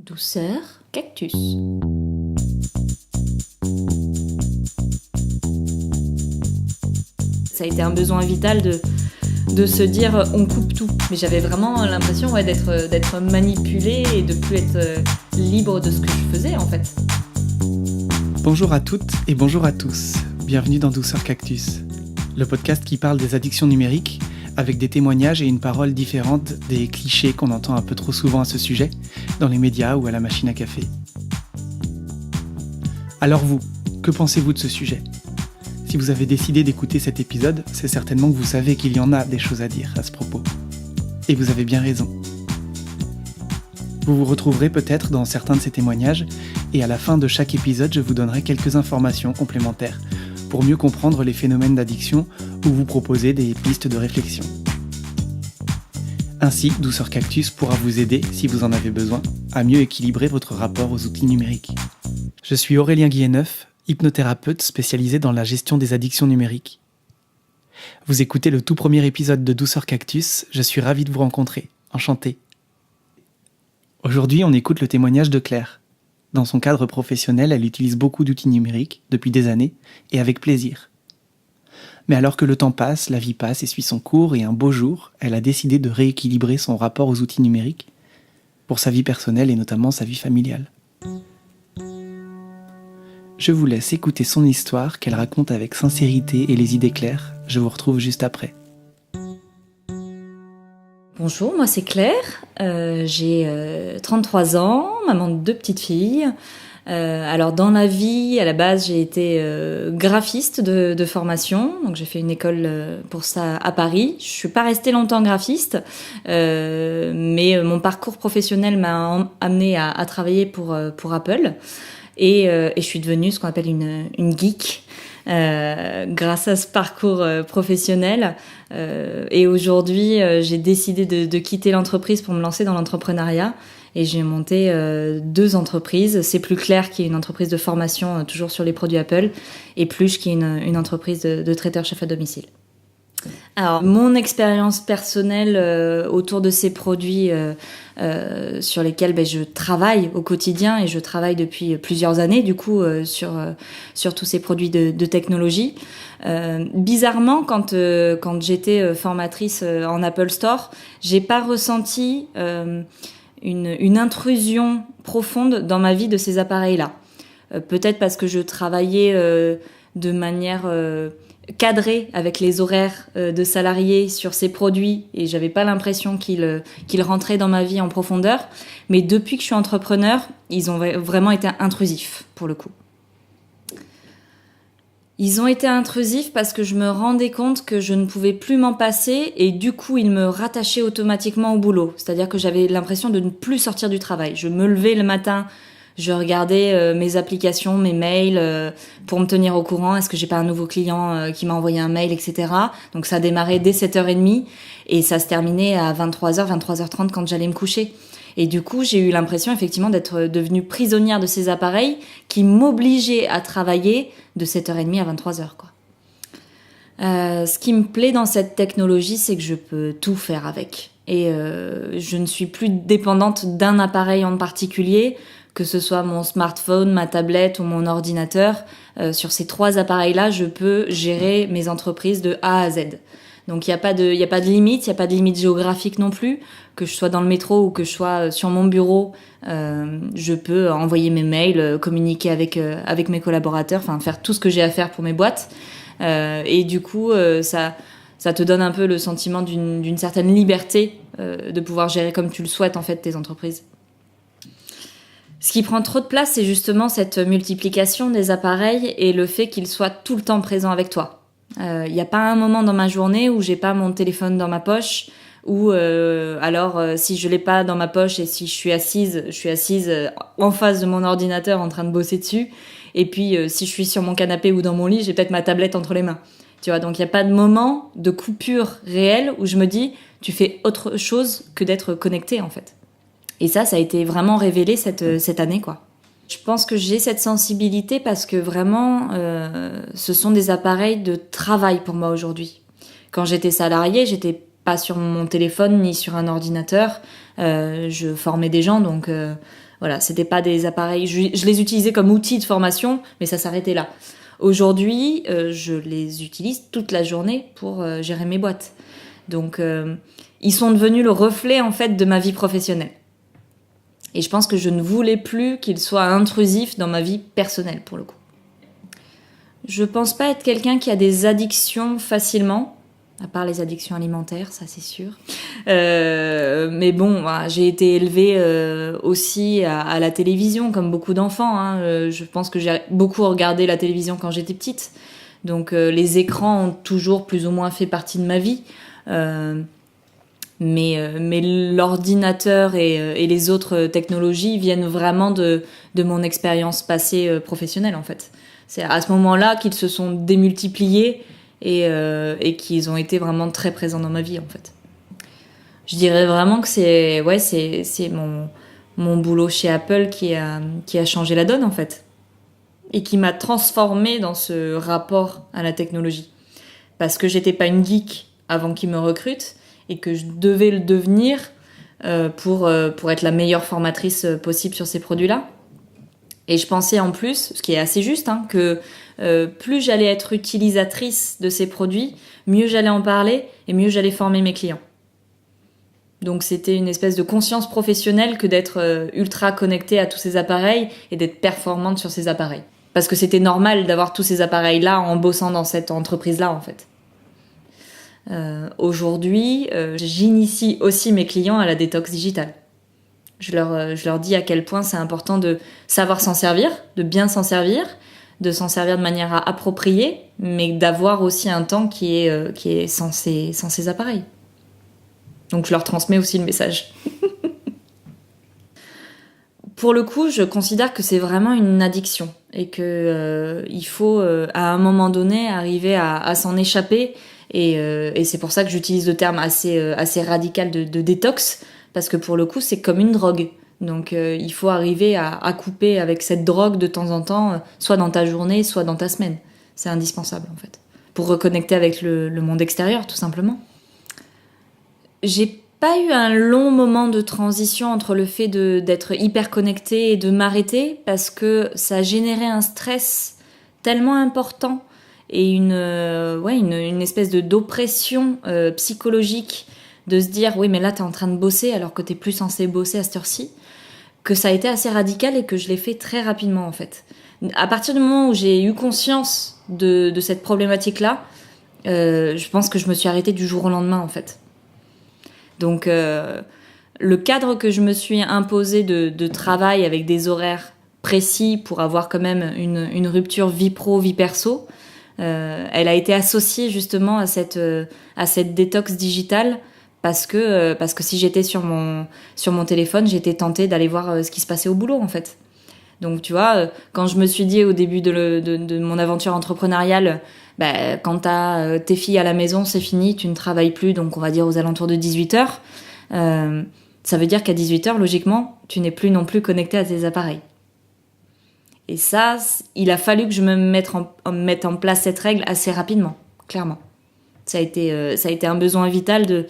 Douceur cactus. Ça a été un besoin vital de se dire on coupe tout. Mais j'avais vraiment l'impression d'être manipulée et de plus être libre de ce que je faisais en fait. Bonjour à toutes et bonjour à tous. Bienvenue dans Douceur Cactus, le podcast qui parle des addictions numériques avec des témoignages et une parole différente des clichés qu'on entend un peu trop souvent à ce sujet dans les médias ou à la machine à café. Alors vous, que pensez-vous de ce sujet ? Si vous avez décidé d'écouter cet épisode, c'est certainement que vous savez qu'il y en a des choses à dire à ce propos. Et vous avez bien raison. Vous vous retrouverez peut-être dans certains de ces témoignages, et à la fin de chaque épisode, je vous donnerai quelques informations complémentaires pour mieux comprendre les phénomènes d'addiction ou vous proposer des pistes de réflexion. Ainsi, Douceur Cactus pourra vous aider, si vous en avez besoin, à mieux équilibrer votre rapport aux outils numériques. Je suis Aurélien Guilleneuf, hypnothérapeute spécialisé dans la gestion des addictions numériques. Vous écoutez le tout premier épisode de Douceur Cactus, je suis ravi de vous rencontrer, enchanté. Aujourd'hui, on écoute le témoignage de Claire. Dans son cadre professionnel, elle utilise beaucoup d'outils numériques, depuis des années, et avec plaisir. Mais alors que le temps passe, la vie passe et suit son cours, et un beau jour, elle a décidé de rééquilibrer son rapport aux outils numériques, pour sa vie personnelle et notamment sa vie familiale. Je vous laisse écouter son histoire qu'elle raconte avec sincérité et les idées claires. Je vous retrouve juste après. Bonjour, moi c'est Claire, j'ai 33 ans, maman de 2 petites filles. Alors dans la vie, à la base, j'ai été graphiste de formation, donc j'ai fait une école pour ça à Paris. Je suis pas restée longtemps graphiste, mais mon parcours professionnel m'a amenée à travailler pour Apple, et je suis devenue ce qu'on appelle une geek. Grâce à ce parcours professionnel, et aujourd'hui j'ai décidé de quitter l'entreprise pour me lancer dans l'entrepreneuriat, et j'ai monté 2 entreprises. C'est Plus Clair, qui est une entreprise de formation toujours sur les produits Apple, et Plush, qui est une entreprise de traiteur-chef à domicile. Alors, mon expérience personnelle autour de ces produits sur lesquels je travaille au quotidien, et je travaille depuis plusieurs années du coup sur tous ces produits de technologie. Bizarrement, quand j'étais formatrice en Apple Store, j'ai pas ressenti une intrusion profonde dans ma vie de ces appareils-là. Peut-être parce que je travaillais de manière cadré avec les horaires de salariés sur ces produits, et j'avais pas l'impression qu'ils rentraient dans ma vie en profondeur. Mais depuis que je suis entrepreneur, ils ont vraiment été intrusifs pour le coup. Ils ont été intrusifs parce que je me rendais compte que je ne pouvais plus m'en passer, et du coup ils me rattachaient automatiquement au boulot. C'est-à-dire que j'avais l'impression de ne plus sortir du travail. Je me levais le matin, je regardais mes applications, mes mails pour me tenir au courant. Est-ce que j'ai pas un nouveau client qui m'a envoyé un mail, etc. Donc ça démarrait dès 7h30 et ça se terminait à 23h, 23h30 quand j'allais me coucher. Et du coup, j'ai eu l'impression effectivement d'être devenue prisonnière de ces appareils qui m'obligeaient à travailler de 7h30 à 23h, quoi. Ce qui me plaît dans cette technologie, c'est que je peux tout faire avec. Et je ne suis plus dépendante d'un appareil en particulier, que ce soit mon smartphone, ma tablette ou mon ordinateur. Sur ces 3 appareils-là, je peux gérer mes entreprises de A à Z. Donc il y a pas de limite, il y a pas de limite géographique non plus. Que je sois dans le métro ou que je sois sur mon bureau, je peux envoyer mes mails, communiquer avec mes collaborateurs, enfin faire tout ce que j'ai à faire pour mes boîtes. Et du coup, ça te donne un peu le sentiment d'une certaine liberté de pouvoir gérer comme tu le souhaites en fait tes entreprises. Ce qui prend trop de place, c'est justement cette multiplication des appareils et le fait qu'ils soient tout le temps présents avec toi. Il n'y a pas un moment dans ma journée où j'ai pas mon téléphone dans ma poche, ou si je l'ai pas dans ma poche et si je suis assise en face de mon ordinateur en train de bosser dessus, et puis si je suis sur mon canapé ou dans mon lit, j'ai peut-être ma tablette entre les mains. Tu vois, donc il n'y a pas de moment de coupure réelle où je me dis tu fais autre chose que d'être connecté en fait. Et ça a été vraiment révélé cette année, quoi. Je pense que j'ai cette sensibilité parce que vraiment, ce sont des appareils de travail pour moi aujourd'hui. Quand j'étais salariée, j'étais pas sur mon téléphone ni sur un ordinateur. Je formais des gens, donc Voilà, c'était pas des appareils. Je les utilisais comme outils de formation, mais ça s'arrêtait là. Aujourd'hui, je les utilise toute la journée pour gérer mes boîtes. Donc, ils sont devenus le reflet en fait de ma vie professionnelle. Et je pense que je ne voulais plus qu'ils soient intrusifs dans ma vie personnelle pour le coup. Je pense pas être quelqu'un qui a des addictions facilement, à part les addictions alimentaires, ça c'est sûr. Mais bon, voilà, j'ai été élevée aussi à la télévision, comme beaucoup d'enfants. Je pense que j'ai beaucoup regardé la télévision quand j'étais petite. Donc les écrans ont toujours plus ou moins fait partie de ma vie. Mais l'ordinateur et les autres technologies viennent vraiment de mon expérience passée professionnelle en fait. C'est à ce moment-là qu'ils se sont démultipliés et qu'ils ont été vraiment très présents dans ma vie en fait. Je dirais vraiment que c'est mon boulot chez Apple qui a changé la donne en fait et qui m'a transformée dans ce rapport à la technologie parce que j'étais pas une geek avant qu'ils me recrutent et que je devais le devenir pour être la meilleure formatrice possible sur ces produits-là. Et je pensais en plus, ce qui est assez juste, que plus j'allais être utilisatrice de ces produits, mieux j'allais en parler et mieux j'allais former mes clients. Donc c'était une espèce de conscience professionnelle que d'être ultra connectée à tous ces appareils et d'être performante sur ces appareils. Parce que c'était normal d'avoir tous ces appareils-là en bossant dans cette entreprise-là, en fait. Aujourd'hui, j'initie aussi mes clients à la détox digitale. Je leur dis à quel point c'est important de savoir s'en servir, de bien s'en servir, de s'en servir de manière appropriée, mais d'avoir aussi un temps qui est sans ces appareils. Donc je leur transmets aussi le message. Pour le coup, je considère que c'est vraiment une addiction et que il faut à un moment donné arriver à s'en échapper et c'est pour ça que j'utilise le terme assez radical de détox parce que pour le coup, c'est comme une drogue. Donc il faut arriver à couper avec cette drogue de temps en temps, soit dans ta journée, soit dans ta semaine. C'est indispensable en fait pour reconnecter avec le monde extérieur tout simplement. J'ai pas eu un long moment de transition entre le fait d'être hyper connectée et de m'arrêter parce que ça a généré un stress tellement important et une espèce d'oppression psychologique de se dire oui mais là t'es en train de bosser alors que t'es plus censé bosser à cette heure-ci, que ça a été assez radical et que je l'ai fait très rapidement en fait. À partir du moment où j'ai eu conscience de cette problématique-là, je pense que je me suis arrêtée du jour au lendemain en fait. Donc le cadre que je me suis imposé de travail avec des horaires précis pour avoir quand même une rupture vie pro, vie perso, elle a été associée justement à cette détox digitale parce que si j'étais sur mon téléphone, j'étais tentée d'aller voir ce qui se passait au boulot en fait. Donc tu vois, quand je me suis dit au début de mon aventure entrepreneuriale, quand t'as tes filles à la maison, c'est fini, tu ne travailles plus, donc on va dire aux alentours de 18h. Ça veut dire qu'à 18h, logiquement, tu n'es plus non plus connecté à tes appareils. Et ça, il a fallu que je me mette en place cette règle assez rapidement, clairement. Ça a été un besoin vital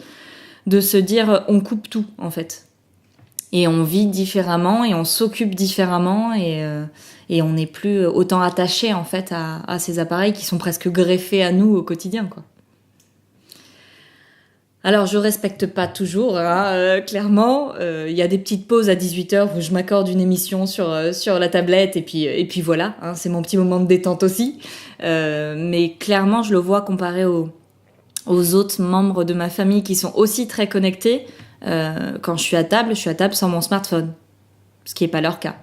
de se dire on coupe tout, en fait. Et on vit différemment et on s'occupe différemment et on n'est plus autant attaché en fait à ces appareils qui sont presque greffés à nous au quotidien quoi. Alors je respecte pas toujours clairement, il y a des petites pauses à 18h où je m'accorde une émission sur la tablette et puis voilà, c'est mon petit moment de détente aussi. Mais clairement je le vois comparé aux autres membres de ma famille qui sont aussi très connectés. Quand je suis à table sans mon smartphone, ce qui est pas leur cas.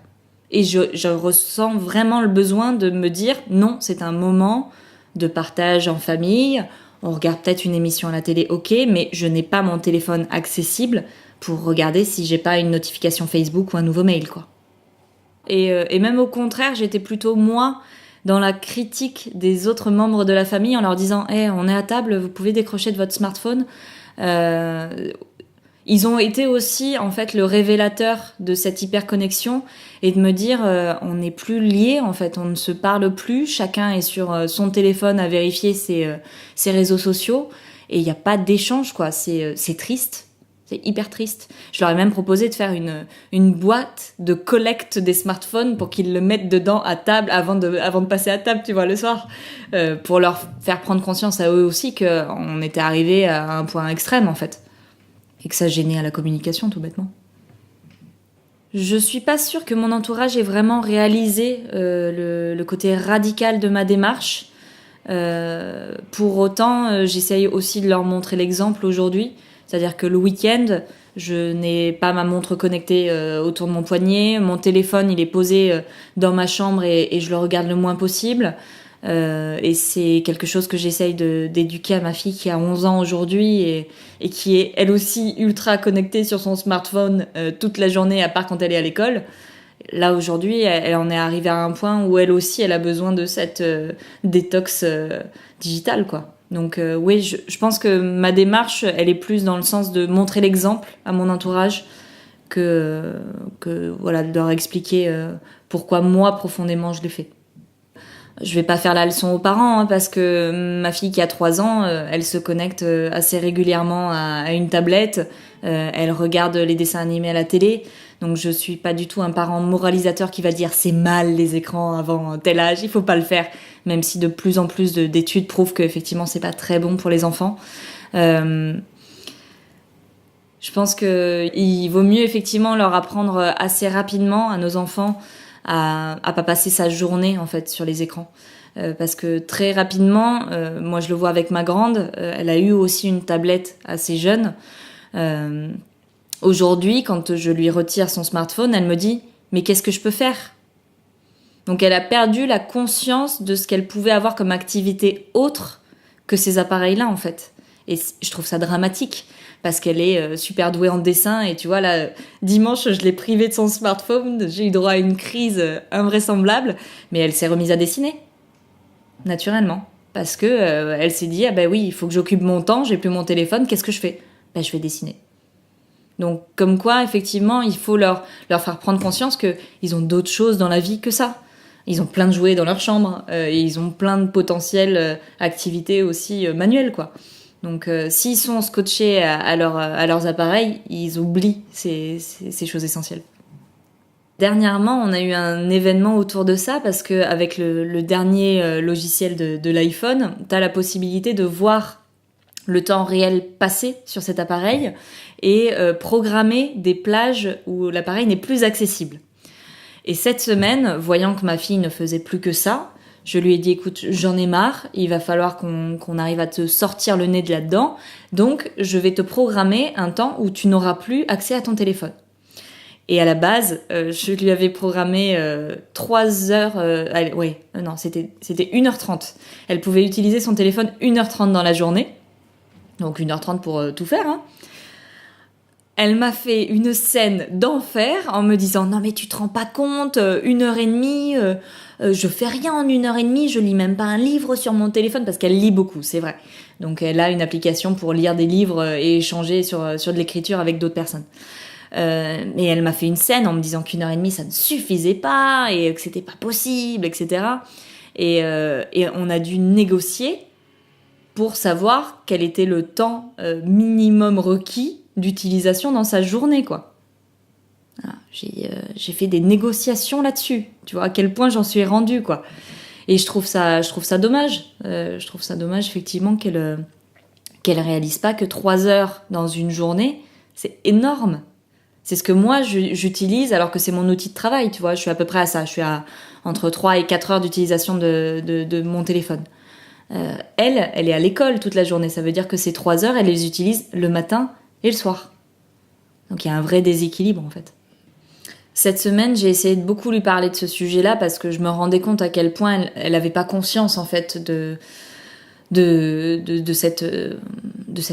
Et je ressens vraiment le besoin de me dire non, c'est un moment de partage en famille. On regarde peut-être une émission à la télé, ok, mais je n'ai pas mon téléphone accessible pour regarder si j'ai pas une notification Facebook ou un nouveau mail, quoi. Et même au contraire, j'étais plutôt moi dans la critique des autres membres de la famille en leur disant on est à table, vous pouvez décrocher de votre smartphone. Ils ont été aussi en fait le révélateur de cette hyperconnexion et de me dire on n'est plus liés en fait, on ne se parle plus, chacun est sur son téléphone à vérifier ses réseaux sociaux et il n'y a pas d'échange quoi, c'est triste, C'est hyper triste. Je leur ai même proposé de faire une boîte de collecte des smartphones pour qu'ils le mettent dedans à table avant de passer à table, tu vois, le soir. Pour leur faire prendre conscience à eux aussi qu'on était arrivé à un point extrême, en fait. Et que ça gênait à la communication, tout bêtement. Je suis pas sûre que mon entourage ait vraiment réalisé le côté radical de ma démarche. Pour autant, j'essaye aussi de leur montrer l'exemple aujourd'hui. C'est-à-dire que le week-end, je n'ai pas ma montre connectée autour de mon poignet. Mon téléphone, il est posé dans ma chambre et je le regarde le moins possible. Et c'est quelque chose que j'essaye d'éduquer à ma fille qui a 11 ans aujourd'hui et qui est elle aussi ultra connectée sur son smartphone toute la journée, à part quand elle est à l'école. Là, aujourd'hui, elle en est arrivée à un point où elle aussi, elle a besoin de cette détox digitale, quoi. Donc oui, je pense que ma démarche, elle est plus dans le sens de montrer l'exemple à mon entourage que voilà, de leur expliquer pourquoi moi, profondément, je l'ai fait. Je vais pas faire la leçon aux parents, hein, parce que ma fille qui a 3 ans, elle se connecte assez régulièrement à une tablette, elle regarde les dessins animés à la télé, donc je suis pas du tout un parent moralisateur qui va dire c'est mal les écrans avant tel âge, il faut pas le faire, même si de plus en plus d'études prouvent que effectivement c'est pas très bon pour les enfants. Je pense que il vaut mieux effectivement leur apprendre assez rapidement à nos enfants à pas passer sa journée en fait sur les écrans, parce que très rapidement, moi je le vois avec ma grande, elle a eu aussi une tablette assez jeune. Aujourd'hui, quand je lui retire son smartphone, elle me dit mais qu'est-ce que je peux faire? Donc elle a perdu la conscience de ce qu'elle pouvait avoir comme activité autre que ces appareils-là en fait. Et je trouve ça dramatique parce qu'elle est super douée en dessin et tu vois là, dimanche je l'ai privée de son smartphone, j'ai eu droit à une crise invraisemblable, mais elle s'est remise à dessiner naturellement parce que elle s'est dit ah ben oui, il faut que j'occupe mon temps, j'ai plus mon téléphone, qu'est-ce que je fais? Ben je vais dessiner. Donc comme quoi effectivement il faut leur faire prendre conscience que ils ont d'autres choses dans la vie que ça. Ils ont plein de jouets dans leur chambre et ils ont plein de potentielles activités aussi manuelles quoi. Donc s'ils sont scotchés à leurs appareils, ils oublient ces choses essentielles. Dernièrement, on a eu un événement autour de ça parce que avec le dernier logiciel de l'iPhone, t'as la possibilité de voir le temps réel passé sur cet appareil et programmer des plages où l'appareil n'est plus accessible. Et cette semaine, voyant que ma fille ne faisait plus que ça, je lui ai dit, écoute, j'en ai marre, il va falloir qu'on arrive à te sortir le nez de là-dedans, donc je vais te programmer un temps où tu n'auras plus accès à ton téléphone. Et à la base, je lui avais programmé 3 heures... c'était 1h30. Elle pouvait utiliser son téléphone 1h30 dans la journée, donc 1h30 pour tout faire, hein. Elle m'a fait une scène d'enfer en me disant « Non mais tu te rends pas compte, 1h30, je fais rien en 1h30, je lis même pas un livre sur mon téléphone. » Parce qu'elle lit beaucoup, c'est vrai. Donc elle a une application pour lire des livres et échanger sur de l'écriture avec d'autres personnes. Mais elle m'a fait une scène en me disant qu'1h30 ça ne suffisait pas et que c'était pas possible, etc. Et on a dû négocier pour savoir quel était le temps minimum requis d'utilisation dans sa journée, quoi. Voilà, j'ai fait des négociations là-dessus. Tu vois à quel point j'en suis rendue, quoi. Et je trouve ça dommage. Je trouve ça dommage, effectivement, qu'elle réalise pas que 3 heures dans une journée, c'est énorme. C'est ce que moi, j'utilise alors que c'est mon outil de travail, tu vois. Je suis à peu près à ça. Je suis à entre 3 et 4 heures d'utilisation de mon téléphone. Elle est à l'école toute la journée. Ça veut dire que ces 3 heures, elle les utilise le matin et le soir. Donc il y a un vrai déséquilibre en fait. Cette semaine, j'ai essayé de beaucoup lui parler de ce sujet-là parce que je me rendais compte à quel point elle avait pas conscience en fait de cette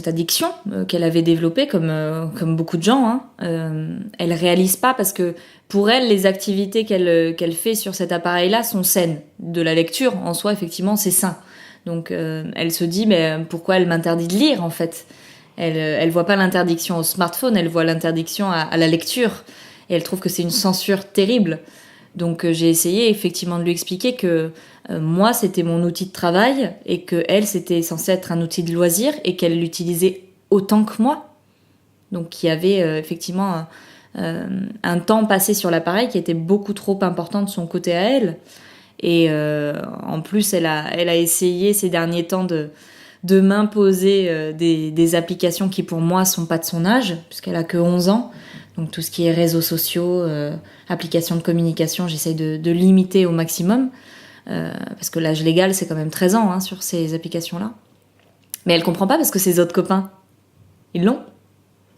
addiction qu'elle avait développée comme beaucoup de gens. Hein. Elle réalise pas parce que pour elle, les activités qu'elle fait sur cet appareil-là sont saines. De la lecture en soi, effectivement, c'est sain. Donc elle se dit mais pourquoi elle m'interdit de lire en fait? Elle voit pas l'interdiction au smartphone, elle voit l'interdiction à la lecture. Et elle trouve que c'est une censure terrible. Donc j'ai essayé effectivement de lui expliquer que moi c'était mon outil de travail et que elle c'était censé être un outil de loisir et qu'elle l'utilisait autant que moi. Donc qui avait effectivement un temps passé sur l'appareil qui était beaucoup trop important de son côté à elle. Et en plus, elle a essayé ces derniers temps de m'imposer des applications qui pour moi sont pas de son âge, puisqu'elle a que 11 ans. Donc tout ce qui est réseaux sociaux, applications de communication, j'essaye de limiter au maximum. Parce que l'âge légal, c'est quand même 13 ans sur ces applications-là. Mais elle comprend pas parce que ses autres copains, ils l'ont.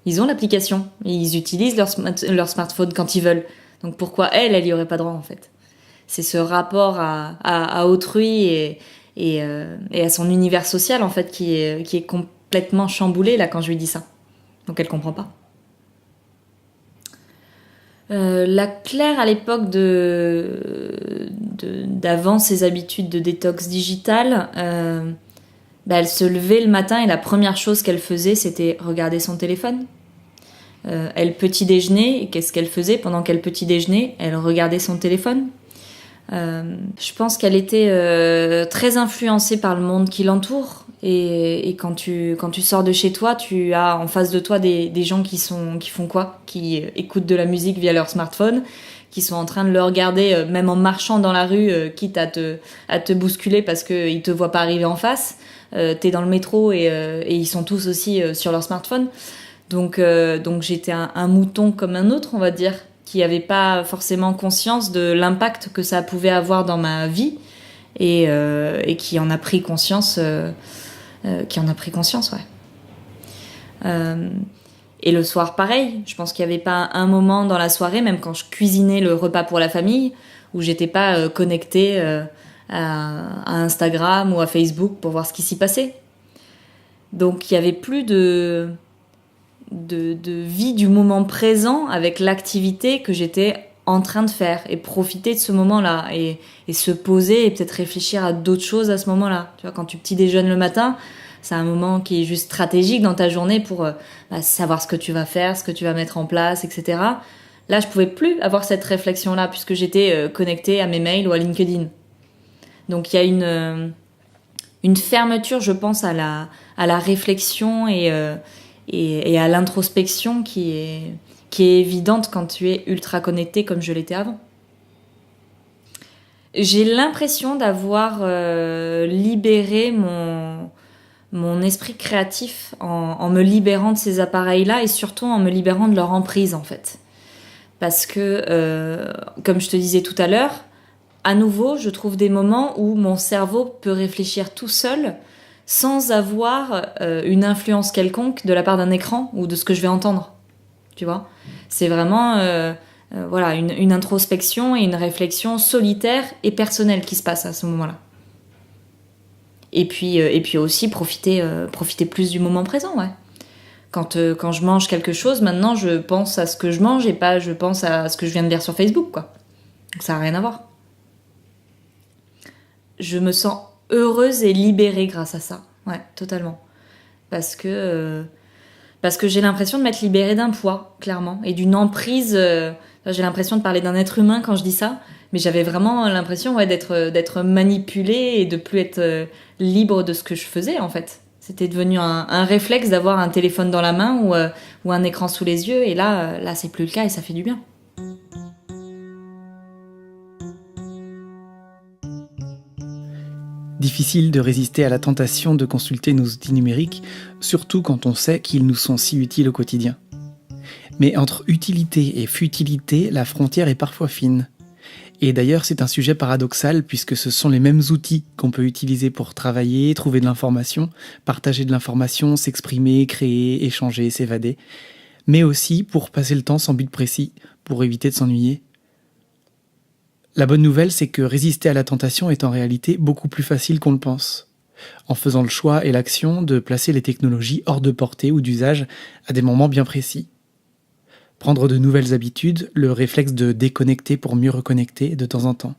Ils ont l'application. Et ils utilisent leur smartphone quand ils veulent. Donc pourquoi elle y aurait pas droit en fait? C'est ce rapport à autrui et à son univers social en fait qui est complètement chamboulé là quand je lui dis ça. Donc elle comprend pas. La Claire à l'époque d'avant ses habitudes de détox digitale, elle se levait le matin et la première chose qu'elle faisait c'était regarder son téléphone. Elle petit déjeunait et qu'est-ce qu'elle faisait pendant qu'elle petit déjeunait? Elle regardait son téléphone. Je pense qu'elle était très influencée par le monde qui l'entoure et quand tu sors de chez toi, tu as en face de toi des gens qui font quoi? Qui écoutent de la musique via leur smartphone, qui sont en train de le regarder même en marchant dans la rue, quitte à te bousculer parce qu'ils te voient pas arriver en face. T'es dans le métro et ils sont tous aussi sur leur smartphone. Donc j'étais un mouton comme un autre, on va dire, qui avait pas forcément conscience de l'impact que ça pouvait avoir dans ma vie et qui en a pris conscience, ouais. Et le soir, pareil. Je pense qu'il y avait pas un moment dans la soirée, même quand je cuisinais le repas pour la famille, où j'étais pas connectée à Instagram ou à Facebook pour voir ce qui s'y passait. Donc il y avait plus de vie du moment présent avec l'activité que j'étais en train de faire et profiter de ce moment-là et se poser et peut-être réfléchir à d'autres choses à ce moment-là. Tu vois, quand tu petit déjeunes le matin, c'est un moment qui est juste stratégique dans ta journée pour savoir ce que tu vas faire, ce que tu vas mettre en place, etc. Là, je pouvais plus avoir cette réflexion-là puisque j'étais connectée à mes mails ou à LinkedIn. Donc il y a une fermeture, je pense, à la réflexion et à l'introspection qui est évidente quand tu es ultra connecté comme je l'étais avant. J'ai l'impression d'avoir libéré mon esprit créatif en me libérant de ces appareils-là et surtout en me libérant de leur emprise en fait. Parce que, comme je te disais tout à l'heure, à nouveau, je trouve des moments où mon cerveau peut réfléchir tout seul sans avoir une influence quelconque de la part d'un écran ou de ce que je vais entendre. Tu vois ? C'est vraiment une introspection et une réflexion solitaire et personnelle qui se passe à ce moment-là. Et puis aussi profiter plus du moment présent, ouais. Quand je mange quelque chose, maintenant je pense à ce que je mange et pas je pense à ce que je viens de lire sur Facebook, quoi. Donc ça n'a rien à voir. Je me sens heureuse et libérée grâce à ça. Ouais, totalement. Parce que j'ai l'impression de m'être libérée d'un poids, clairement, et d'une emprise. J'ai l'impression de parler d'un être humain quand je dis ça, mais j'avais vraiment l'impression d'être manipulée et de plus être libre de ce que je faisais, en fait. C'était devenu un réflexe d'avoir un téléphone dans la main ou un écran sous les yeux, et là, c'est plus le cas et ça fait du bien. Difficile de résister à la tentation de consulter nos outils numériques, surtout quand on sait qu'ils nous sont si utiles au quotidien. Mais entre utilité et futilité, la frontière est parfois fine. Et d'ailleurs, c'est un sujet paradoxal puisque ce sont les mêmes outils qu'on peut utiliser pour travailler, trouver de l'information, partager de l'information, s'exprimer, créer, échanger, s'évader, mais aussi pour passer le temps sans but précis, pour éviter de s'ennuyer. La bonne nouvelle, c'est que résister à la tentation est en réalité beaucoup plus facile qu'on le pense, en faisant le choix et l'action de placer les technologies hors de portée ou d'usage à des moments bien précis. Prendre de nouvelles habitudes, le réflexe de déconnecter pour mieux reconnecter de temps en temps.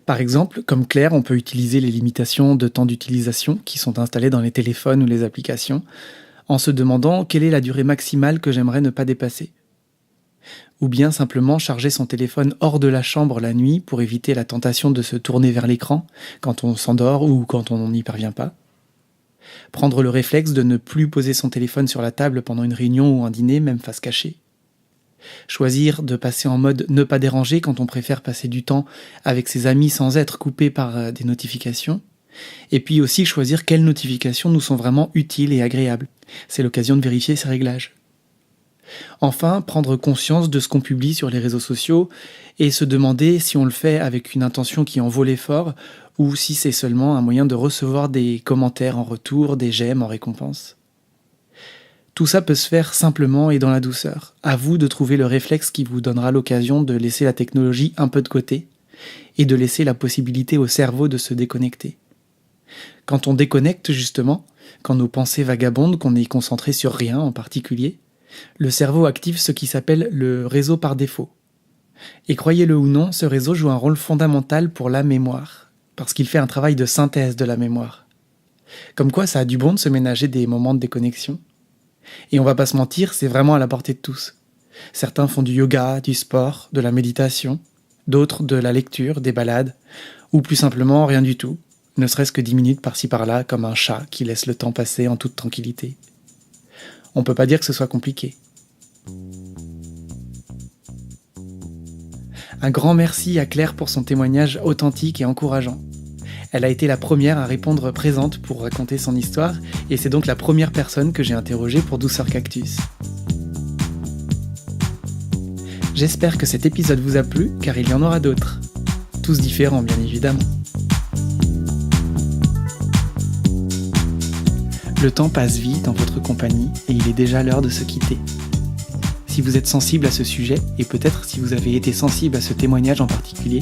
Par exemple, comme Claire, on peut utiliser les limitations de temps d'utilisation qui sont installées dans les téléphones ou les applications, en se demandant quelle est la durée maximale que j'aimerais ne pas dépasser. Ou bien simplement charger son téléphone hors de la chambre la nuit pour éviter la tentation de se tourner vers l'écran quand on s'endort ou quand on n'y parvient pas. Prendre le réflexe de ne plus poser son téléphone sur la table pendant une réunion ou un dîner, même face cachée. Choisir de passer en mode ne pas déranger quand on préfère passer du temps avec ses amis sans être coupé par des notifications. Et puis aussi choisir quelles notifications nous sont vraiment utiles et agréables. C'est l'occasion de vérifier ces réglages. Enfin, prendre conscience de ce qu'on publie sur les réseaux sociaux et se demander si on le fait avec une intention qui en vaut l'effort ou si c'est seulement un moyen de recevoir des commentaires en retour, des j'aime en récompense. Tout ça peut se faire simplement et dans la douceur. À vous de trouver le réflexe qui vous donnera l'occasion de laisser la technologie un peu de côté et de laisser la possibilité au cerveau de se déconnecter. Quand on déconnecte justement, quand nos pensées vagabondent, qu'on est concentré sur rien en particulier, le cerveau active ce qui s'appelle le réseau par défaut. Et croyez-le ou non, ce réseau joue un rôle fondamental pour la mémoire, parce qu'il fait un travail de synthèse de la mémoire. Comme quoi ça a du bon de se ménager des moments de déconnexion. Et on va pas se mentir, c'est vraiment à la portée de tous. Certains font du yoga, du sport, de la méditation, d'autres de la lecture, des balades, ou plus simplement rien du tout, ne serait-ce que 10 minutes par-ci par-là, comme un chat qui laisse le temps passer en toute tranquillité. On peut pas dire que ce soit compliqué. Un grand merci à Claire pour son témoignage authentique et encourageant. Elle a été la première à répondre présente pour raconter son histoire, et c'est donc la première personne que j'ai interrogée pour Douceur Cactus. J'espère que cet épisode vous a plu, car il y en aura d'autres. Tous différents, bien évidemment. Le temps passe vite en votre compagnie et il est déjà l'heure de se quitter. Si vous êtes sensible à ce sujet, et peut-être si vous avez été sensible à ce témoignage en particulier,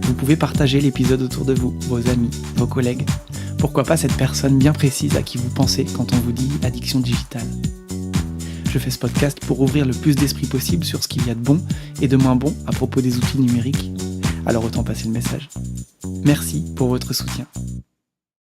vous pouvez partager l'épisode autour de vous, vos amis, vos collègues. Pourquoi pas cette personne bien précise à qui vous pensez quand on vous dit addiction digitale. Je fais ce podcast pour ouvrir le plus d'esprit possible sur ce qu'il y a de bon et de moins bon à propos des outils numériques. Alors autant passer le message. Merci pour votre soutien.